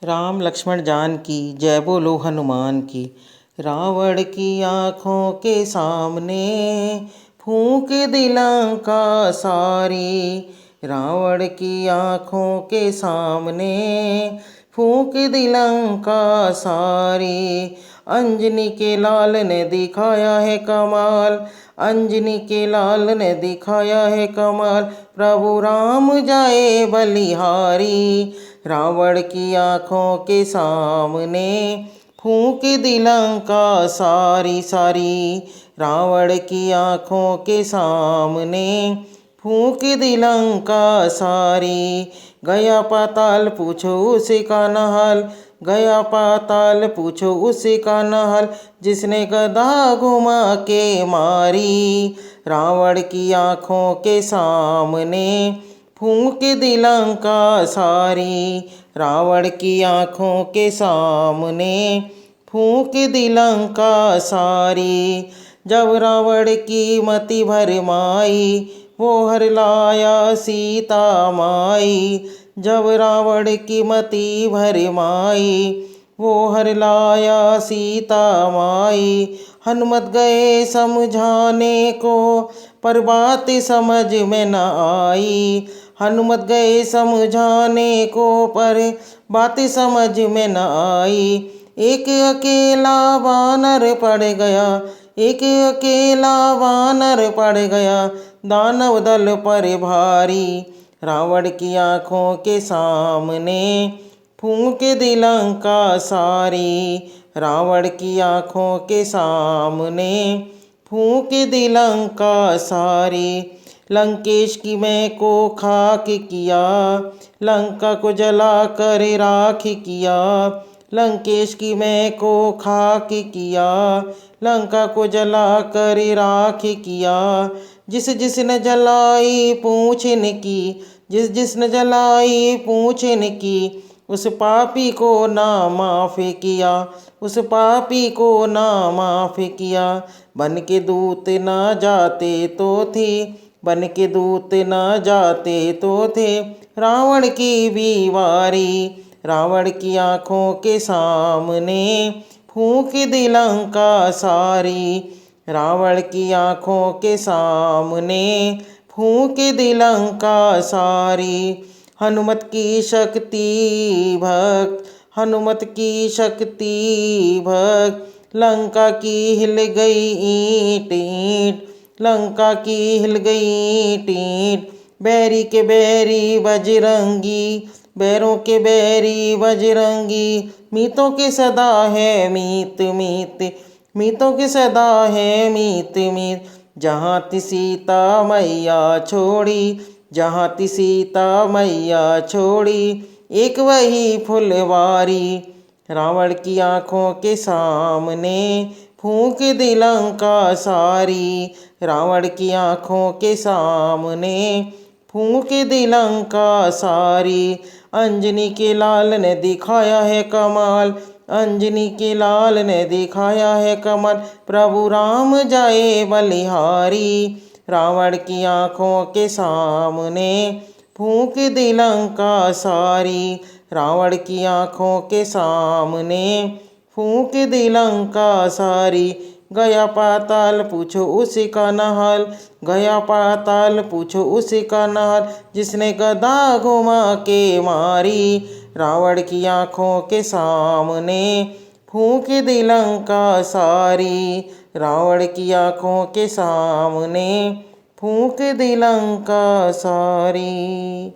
राम लक्ष्मण जानकी जय बोलो हनुमान की। रावण की आँखों के सामने फूंक दी लंका सारी। रावण की आँखों के सामने फूंक दी लंका सारी। अंजनी के लाल ने दिखाया है कमाल, अंजनी के लाल ने दिखाया है कमाल। प्रभु राम जाए बलिहारी। रावण की आँखों के सामने फूंक दी लंका सारी सारी। रावण की आँखों के सामने फूंक दी लंका सारी। गया पाताल पूछो उसका न हाल, गया पाताल पूछो उसका न हाल। जिसने गदा घुमा के मारी। रावण की आँखों के सामने फूंक दी लंका सारी। रावण की आँखों के सामने फूंक दी लंका सारी। जब रावण की मति भरमाई, वो हर लाया सीता माई। जब रावण की मति भरमाई, वो हर लाया सीता माई। हनुमत गए समझाने को, पर बात समझ में न आई। हनुमत गए समझाने को, पर बात समझ में न आई। एक अकेला वानर पड़ गया, एक अकेला वानर पड़ गया। दानव दल पर भारी। रावण की आँखों के सामने फूंक दी लंका सारी। रावण की आँखों के सामने फूंक दी लंका सारी। लंकेश की मैं को खाक किया, लंका को जला कर राख किया। लंकेश की मैं को खाक किया, लंका को जला कर राख किया। जिस जिसने जलाई पूँछ इनकी, जिस जिसने जलाई पूँछ इनकी। उस पापी को ना माफ़ किया, उस पापी को ना माफ़ किया। बन के दूत ना जाते तो थे, बन के दूत ना जाते तो थे रावण की भी वारी। रावण की आँखों के सामने फूंक दी लंका सारी। रावण की आँखों के सामने फूंक दी लंका सारी। हनुमत की शक्ति भक्त, हनुमत की शक्ति भक्त। लंका की हिल गई ईंट ईंट, लंका की हिल गई ईंट ईंट। बैरी के बैरी बजरंगी, बैरों के बैरी बजरंगी। मीतों के सदा है मीत मीत, मीतों के सदा है मीत मीत। जहाँ ति सीता मैया छोड़ी, जहाँ ति सीता मैया छोड़ी। एक वही फुलवारी। रावण की आँखों के सामने फूंक दी लंका सारी। रावण की आँखों के सामने फूंक दी लंका सारी। अंजनी के लाल ने दिखाया है कमाल, अंजनी के लाल ने दिखाया है कमाल। प्रभु राम जाए बलिहारी। रावण की आँखों के सामने फूंक दी लंका सारी। रावण की आँखों के सामने फूंक दी लंका सारी। गया पाताल पूछो उसका न हाल, गया पाताल पूछो उसका न हाल। जिसने गदा घुमा के मारी। रावण की आँखों के सामने फूंक दी लंका सारी। रावण की आँखों के सामने फूंक दी लंका सारी।